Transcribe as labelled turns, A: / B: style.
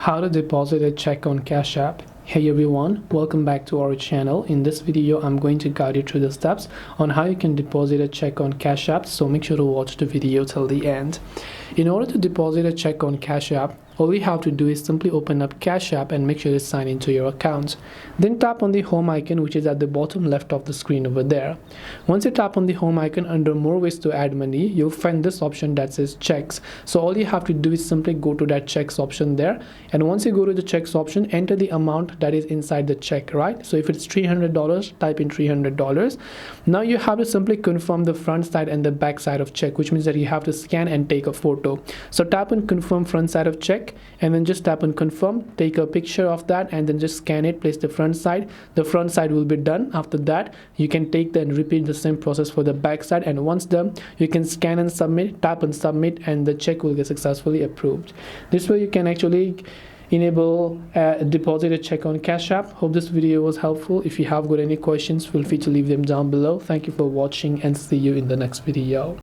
A: How to deposit a check on Cash App. Hey everyone, welcome back to our channel. In this video, I'm going to guide you through the steps on how you can deposit a check on Cash App, so make sure to watch the video till the end. In order to deposit a check on Cash App, all you have to do is simply open up Cash App and make sure to sign into your account. Then tap on the home icon, which is at the bottom left of the screen over there. Once you tap on the home icon, under more ways to add money, you'll find this option that says checks. So all you have to do is simply go to that checks option there, and once you go to the checks option, enter the amount that is inside the check, right? So if it's $300, type in $300. Now you have to simply confirm the front side and the back side of check, which means that you have to scan and take a photo. So tap on confirm front side of check, and then just tap on confirm, take a picture of that, and then just scan it, place the front side. The front side will be done. After that, you can take and repeat the same process for the back side, and once done, you can scan and submit, tap on submit, and the check will get successfully approved. This way you can actually enable deposit a check on Cash App. Hope this video was helpful. If you have got any questions, feel free to leave them down below. Thank you for watching and see you in the next video.